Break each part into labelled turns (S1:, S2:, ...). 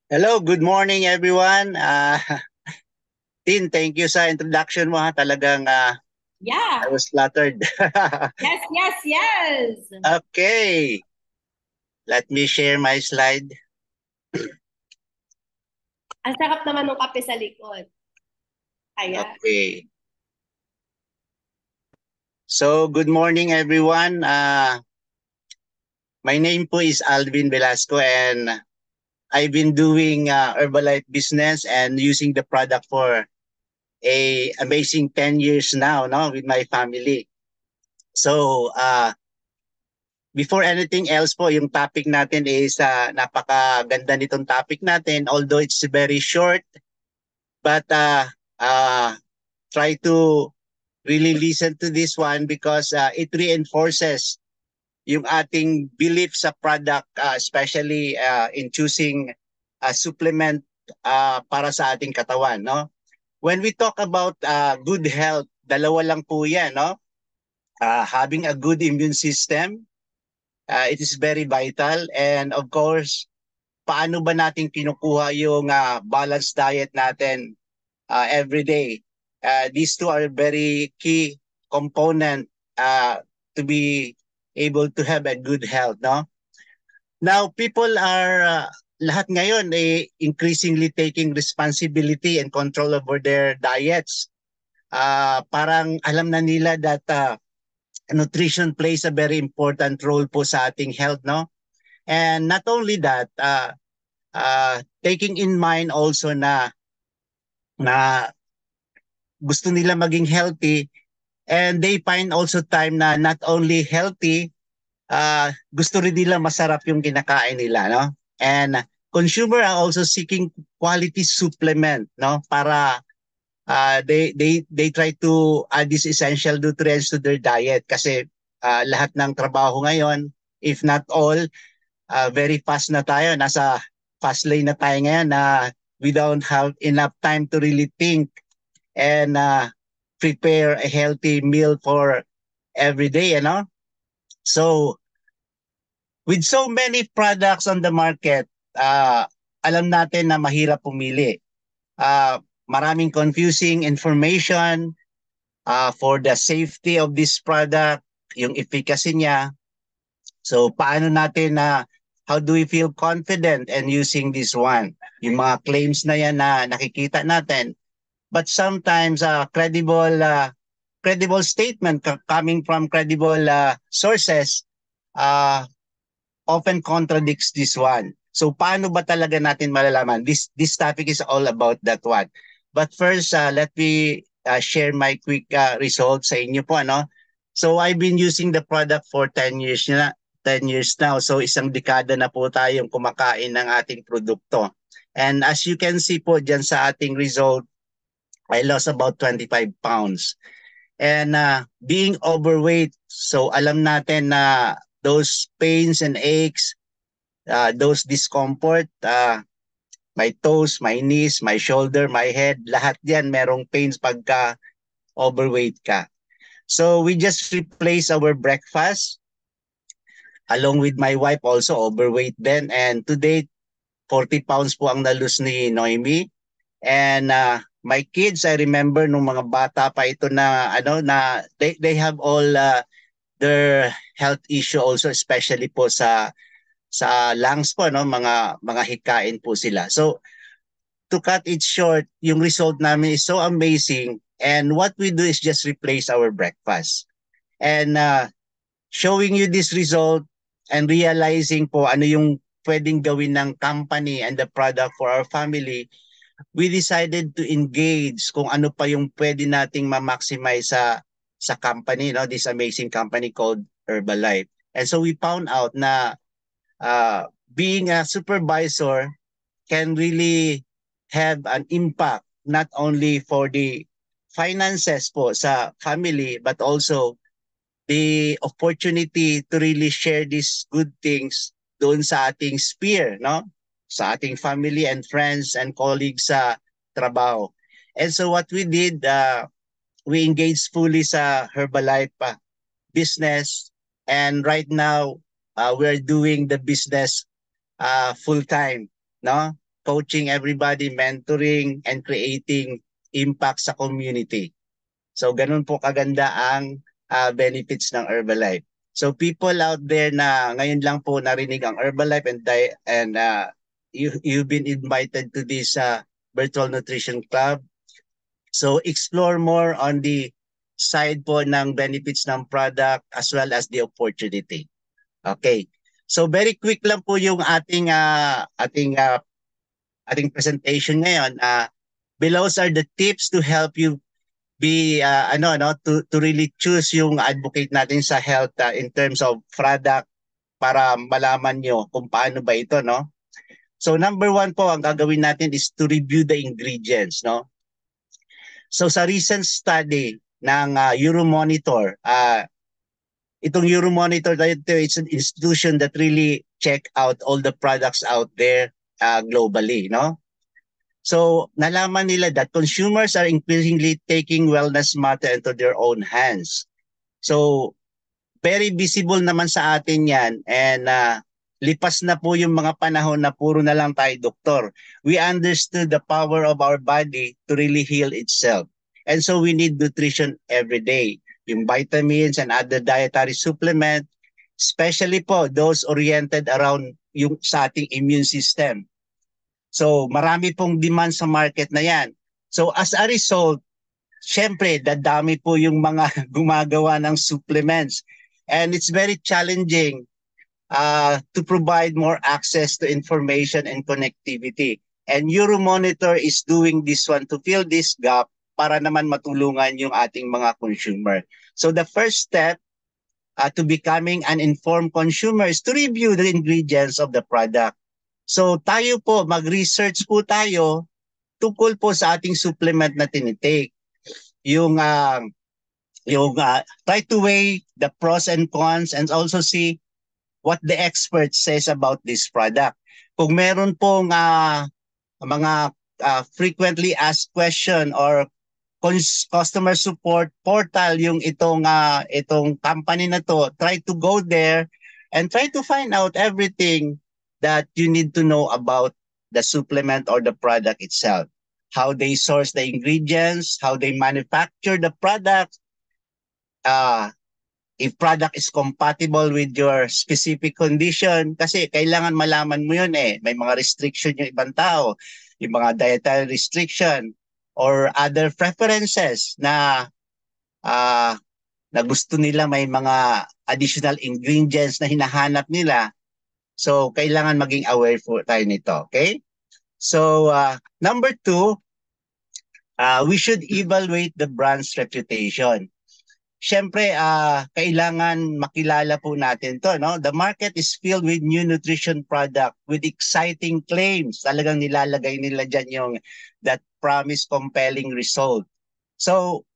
S1: Hello, good morning everyone. Tin, thank you sa introduction mo ha. Talagang I
S2: Yeah.
S1: was flattered.
S2: Yes, yes, yes.
S1: Okay, let me share my slide.
S2: Ang sarap naman ng kape sa likod. Ayan.
S1: Okay. So, good morning everyone. My name po is Alvin Velasco and I've been doing Herbalife business and using the product for a amazing 10 years now, no, with my family. So, before anything else po, yung topic natin is napakaganda nitong topic natin. Although it's very short, but uh, try to really listen to this one because it reinforces yung ating belief sa product, especially in choosing a supplement para sa ating katawan. No? When we talk about good health, dalawa lang po yan. No? Having a good immune system, it is very vital. And of course, paano ba natin kinukuha yung balanced diet natin every day? These two are very key component to be able to have a good health, no? Now, people are lahat ngayon increasingly taking responsibility and control over their diets. Parang alam na nila that nutrition plays a very important role po sa ating health, no? And not only that, taking in mind also na gusto nila maging healthy and they find also time na not only healthy, gusto rin nila masarap yung kinakain nila, no? And consumer are also seeking quality supplement, no? Para they try to add these essential nutrients to their diet kasi lahat ng trabaho ngayon, if not all, very fast na tayo. Nasa fast lane na tayo ngayon na we don't have enough time to really think and prepare a healthy meal for every day, you know? So, with so many products on the market, alam natin na mahirap pumili. Maraming confusing information for the safety of this product, yung efficacy niya. So, paano natin how do we feel confident in using this one? Yung mga claims na yan na nakikita natin. But sometimes credible statement coming from credible sources uh, often contradicts this one. So paano ba talaga natin malalaman? This topic is all about that one. But first, let me share my quick results sa inyo po. Ano? So I've been using the product for 10 years na. 10 years now. So isang dekada na po tayong kumakain ng ating produkto. And as you can see po dyan sa ating result, I lost about 25 pounds. And being overweight, so alam natin na those pains and aches, those discomfort, my toes, my knees, my shoulder, my head, lahat yan merong pains pagka overweight ka. So we just replace our breakfast along with my wife also overweight then. And today, 40 pounds po ang nalus ni Noemi. And my kids, I remember nung mga bata pa ito na they have all their health issue also, especially po sa lungs po, no, mga hikain po sila. So to cut it short, yung result namin is so amazing, and what we do is just replace our breakfast. And showing you this result and realizing po ano yung pwedeng gawin ng company and the product for our family, we decided to engage kung ano pa yung pwede nating ma-maximize sa company, no, this amazing company called Herbalife. And so we found out na being a supervisor can really have an impact not only for the finances po sa family but also the opportunity to really share these good things doon sa ating sphere, no? Sa ating family and friends and colleagues sa trabaho. And so what we did, we engaged fully sa Herbalife business, and right now we're doing the business full-time, no? Coaching everybody, mentoring, and creating impact sa community. So ganun po kaganda ang benefits ng Herbalife. So people out there na ngayon lang po narinig ang Herbalife and you've been invited to this Virtual Nutrition Club. So explore more on the side po ng benefits ng product as well as the opportunity. Okay. So very quick lang po yung ating presentation ngayon. Below are the tips to help you be to really choose yung advocate natin sa health in terms of product para malaman nyo kung paano ba ito, no? So number one po, ang gagawin natin is to review the ingredients, no? So sa recent study ng Euromonitor, itong Euromonitor, it's an institution that really check out all the products out there globally, no? So nalaman nila that consumers are increasingly taking wellness matter into their own hands. So very visible naman sa atin yan, and lipas na po yung mga panahon na puro na lang tayo doktor. We understood the power of our body to really heal itself. And so we need nutrition every day. Yung vitamins and other dietary supplement, especially po those oriented around yung sa ating immune system. So marami pong demand sa market na yan. So as a result, syempre dadami po yung mga gumagawa ng supplements. And it's very challenging to provide more access to information and connectivity. And Euromonitor is doing this one to fill this gap para naman matulungan yung ating mga consumer. So the first step to becoming an informed consumer is to review the ingredients of the product. So tayo po, mag-research po tayo tungkol po sa ating supplement na tinitake. Yung try to weigh the pros and cons and also see what the expert says about this product. Kung meron pong mga frequently asked question or customer support portal yung itong company na to, try to go there and try to find out everything that you need to know about the supplement or the product itself. How they source the ingredients, how they manufacture the product, if product is compatible with your specific condition, kasi kailangan malaman mo yun eh. May mga restriction yung ibang tao, yung mga dietary restriction or other preferences na gusto nila, may mga additional ingredients na hinahanap nila. So kailangan maging aware po tayo nito, okay? So number 2, we should evaluate the brand's reputation. Siyempre, kailangan makilala po natin to, no? The market is filled with new nutrition product with exciting claims. Talagang nilalagay nila dyan yung that promise compelling result. So,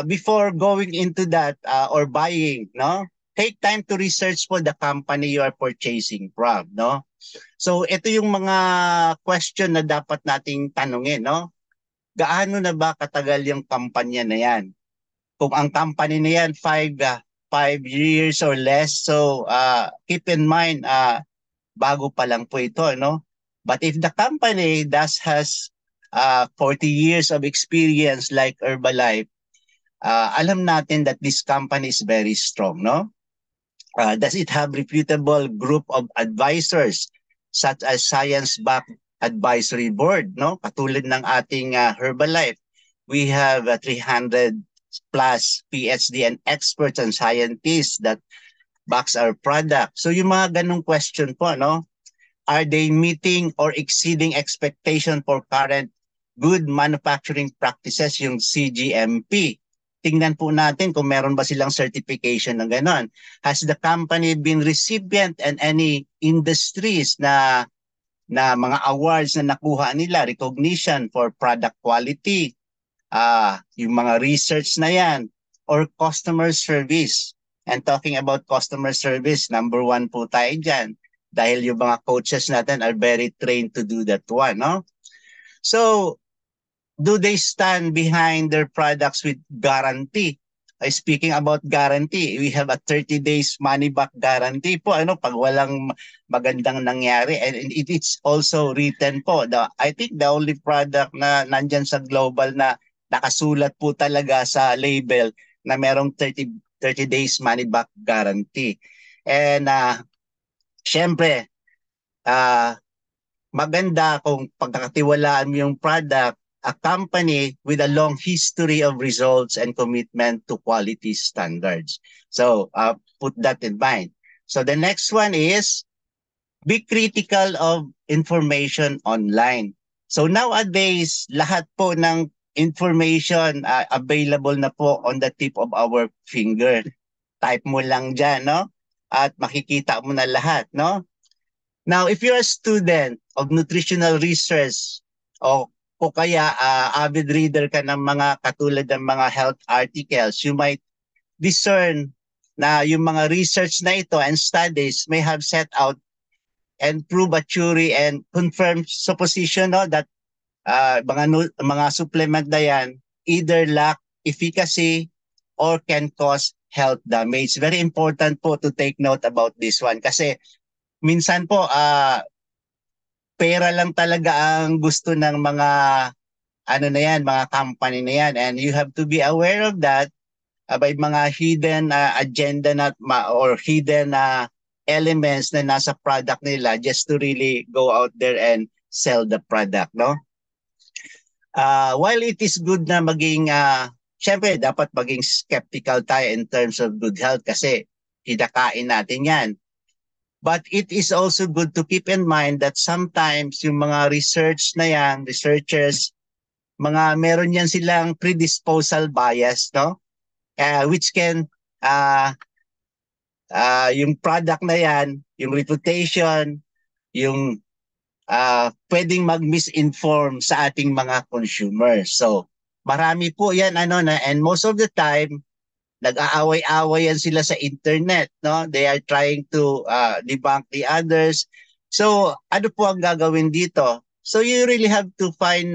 S1: before going into that or buying, no? Take time to research po the company you are purchasing from, no? So, ito yung mga question na dapat nating tanungin, no? Gaano na ba katagal yung kampanya na yan? Kung ang company na yan 5 years or less, so keep in mind bago pa lang po ito, no? But if the company has 40 years of experience like Herbalife, alam natin that this company is very strong, no? Does it have reputable group of advisors such as science-backed advisory board, no? Katulad ng ating Herbalife, we have 300 plus PhD and experts and scientists that backs our product. So yung mga ganong question po, no? Are they meeting or exceeding expectation for current good manufacturing practices, yung CGMP? Tingnan po natin kung meron ba silang certification ng ganon. Has the company been recipient and any industries na mga awards na nakuha nila, recognition for product quality, yung mga research na yan, or customer service. And talking about customer service, number 1 po tayo dyan. Dahil yung mga coaches natin are very trained to do that one, no? So, do they stand behind their products with guarantee? Speaking about guarantee, we have a 30 days money back guarantee po pag walang magandang nangyari, and it's also written po. I think the only product na nandyan sa global na nakasulat po talaga sa label na merong 30 days money back guarantee. And syempre, uh, maganda kung pagkakatiwalaan mo yung product, a company with a long history of results and commitment to quality standards. So put that in mind. So the next one is be critical of information online. So nowadays, lahat po ng information available na po on the tip of our finger. Type mo lang dyan, no? At makikita mo na lahat, no? Now, if you're a student of nutritional research o kaya avid reader ka ng mga katulad ng mga health articles, you might discern na yung mga research na ito and studies may have set out and prove a theory and confirm supposition that mga supplement na yan either lack efficacy or can cause health damage. Very important po to take note about this one kasi minsan po pera lang talaga ang gusto ng mga mga company na yan, and you have to be aware of that by mga hidden agenda or hidden elements na nasa product nila just to really go out there and sell the product, no? While it is good na maging syempre dapat maging skeptical tayo in terms of good health kasi kinakain natin yan. But it is also good to keep in mind that sometimes yung mga research na yan, researchers, meron yan silang predisposal bias, no? Which can, yung product na yan, yung reputation, yung pwedeng mag-misinform sa ating mga consumers. So, marami po yan, and most of the time, nag-aaway-away yan sila sa internet, no? They are trying to debunk the others. So, ano po ang gagawin dito? So, you really have to find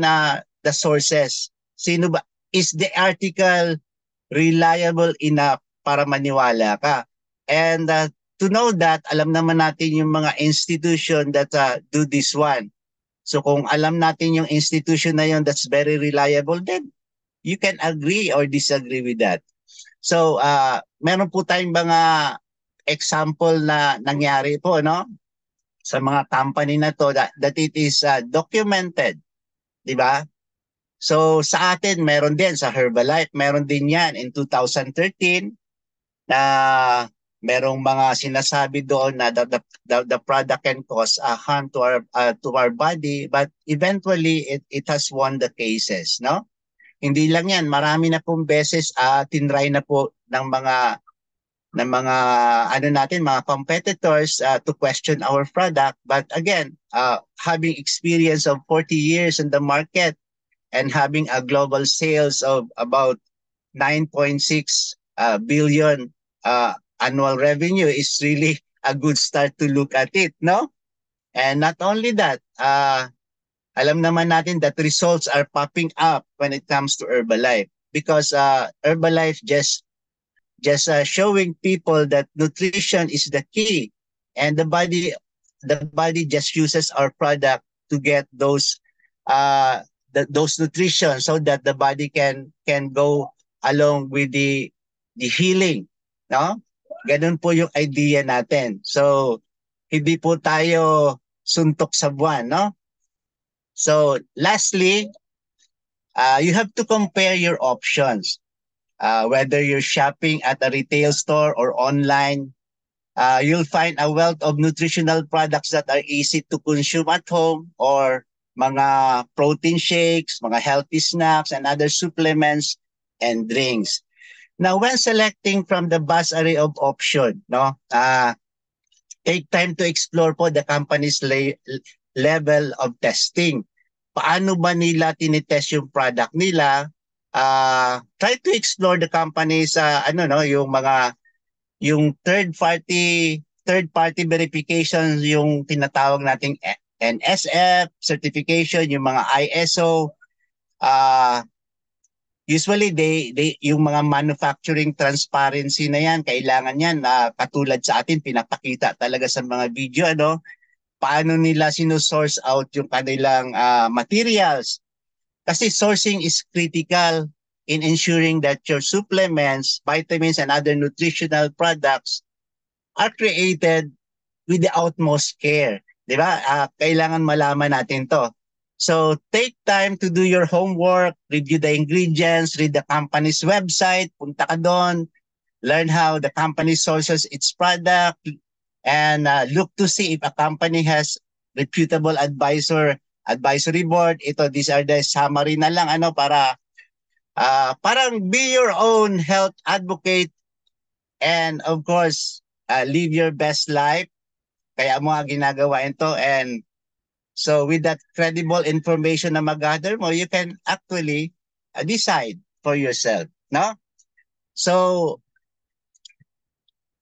S1: the sources. Sino ba? Is the article reliable enough para maniwala ka? And to know that, alam naman natin yung mga institution that do this one. So, kung alam natin yung institution na yun that's very reliable, then you can agree or disagree with that. So, meron po tayong mga example na nangyari po, no? Sa mga company na to that it is documented, di ba? So, sa atin, meron din sa Herbalife, meron din yan in 2013 na merong mga sinasabi doon na the product can cause harm to our body, but eventually it has won the cases, no? Hindi lang yan, marami na pong beses tinry na po ng mga mga competitors to question our product. But again, having experience of 40 years in the market and having a global sales of about 9.6 billion annual revenue is really a good start to look at it, no? And not only that, alam naman natin that results are popping up when it comes to Herbalife because Herbalife just showing people that nutrition is the key, and the body just uses our product to get those those nutrition so that the body can go along with the healing, no? Ganun po yung idea natin. So hindi po tayo suntok sa buwan, no? So lastly, you have to compare your options. Whether you're shopping at a retail store or online, you'll find a wealth of nutritional products that are easy to consume at home, or mga protein shakes, mga healthy snacks, and other supplements and drinks. Now, when selecting from the vast array of options, no, take time to explore po the company's level of testing. Paano ba nila tinitest yung product nila? Try to explore the company's yung third party verifications, yung tinatawag nating NSF certification, yung mga ISO, Usually yung mga manufacturing transparency na yan, kailangan yan na katulad sa atin pinapakita talaga sa mga video paano nila sino-source out yung kanilang materials. Kasi sourcing is critical in ensuring that your supplements, vitamins, and other nutritional products are created with the utmost care. Di ba? Kailangan malaman natin to. So take time to do your homework, review the ingredients, read the company's website, punta ka doon, learn how the company sources its product, and look to see if a company has reputable advisory board. These are the summary na lang para parang be your own health advocate, and of course live your best life. Kaya mo nga ginagawa ito, and so with that credible information na mag-gather mo, you can actually decide for yourself, no? So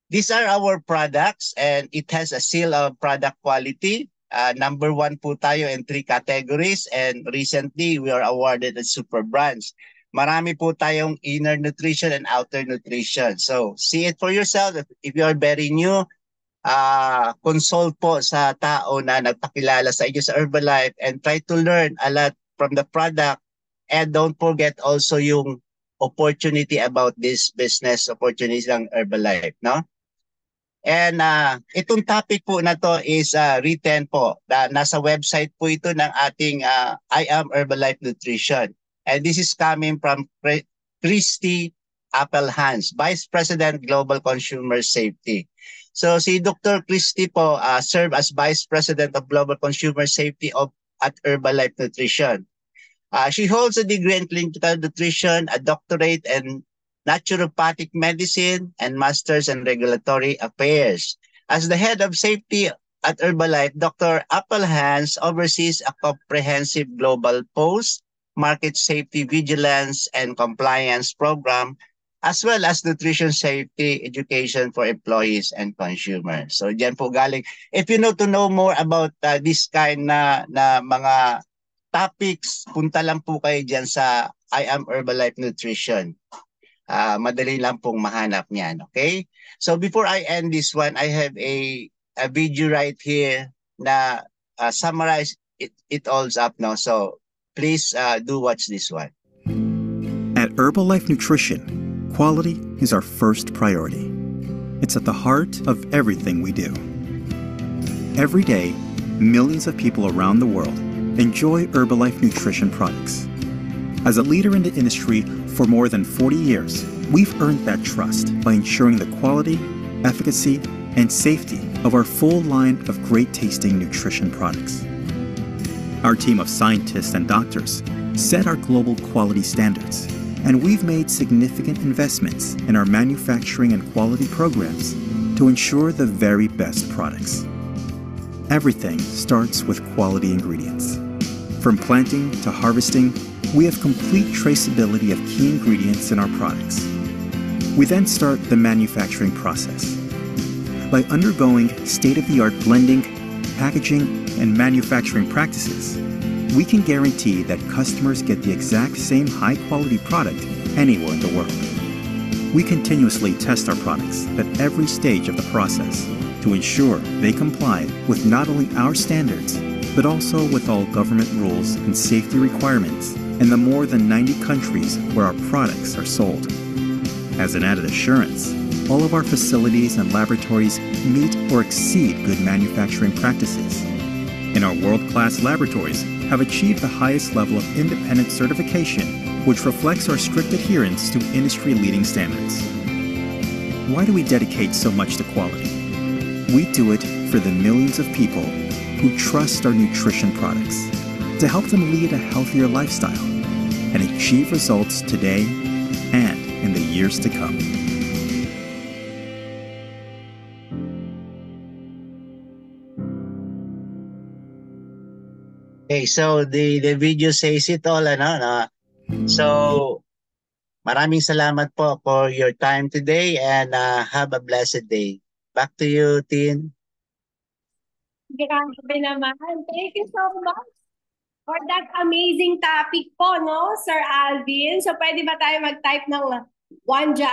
S1: these are our products, and it has a seal of product quality. Number 1 po tayo in 3 categories, and recently we are awarded as super brands. Marami po tayong inner nutrition and outer nutrition. So see it for yourself. If you are very new, consult po sa tao na nagpakilala sa inyo sa Herbalife and try to learn a lot from the product, and don't forget also yung opportunity about this business opportunity ng Herbalife, no? And itong topic po na to is written po. Nasa website po ito ng ating I Am Herbalife Nutrition. And this is coming from Christy Appelhans, Vice President Global Consumer Safety. So si Dr. Christy po serve as Vice President of Global Consumer Safety at Herbalife Nutrition. She holds a degree in clinical nutrition, a doctorate in naturopathic medicine, and master's in regulatory affairs. As the head of safety at Herbalife, Dr. Appelhans oversees a comprehensive global post-market safety vigilance and compliance program, as well as nutrition safety education for employees and consumers. So diyan po galing. If you to know more about this kind na mga topics, punta lang po kayo diyan sa I Am Herbalife Nutrition. Madali lang pong mahanap niyan, okay? So before I end this one, I have a video right here na summarize it all up now. So please do watch this one.
S3: At Herbalife Nutrition, quality is our first priority. It's at the heart of everything we do. Every day, millions of people around the world enjoy Herbalife Nutrition products. As a leader in the industry for more than 40 years, we've earned that trust by ensuring the quality, efficacy, and safety of our full line of great-tasting nutrition products. Our team of scientists and doctors set our global quality standards, and we've made significant investments in our manufacturing and quality programs to ensure the very best products. Everything starts with quality ingredients. From planting to harvesting, we have complete traceability of key ingredients in our products. We then start the manufacturing process. By undergoing state-of-the-art blending, packaging, and manufacturing practices, we can guarantee that customers get the exact same high-quality product anywhere in the world. We continuously test our products at every stage of the process to ensure they comply with not only our standards, but also with all government rules and safety requirements in the more than 90 countries where our products are sold. As an added assurance, all of our facilities and laboratories meet or exceed good manufacturing practices, and our world-class laboratories have achieved the highest level of independent certification, which reflects our strict adherence to industry-leading standards. Why do we dedicate so much to quality? We do it for the millions of people who trust our nutrition products to help them lead a healthier lifestyle and achieve results today and in the years to come.
S1: Okay, so the video says it all, So maraming salamat po for your time today, and have a blessed day. Back to you, Tin.
S2: Grabe naman. Thank you so much for that amazing topic po, no, Sir Alvin. So, pwede ba tayo mag-type ng one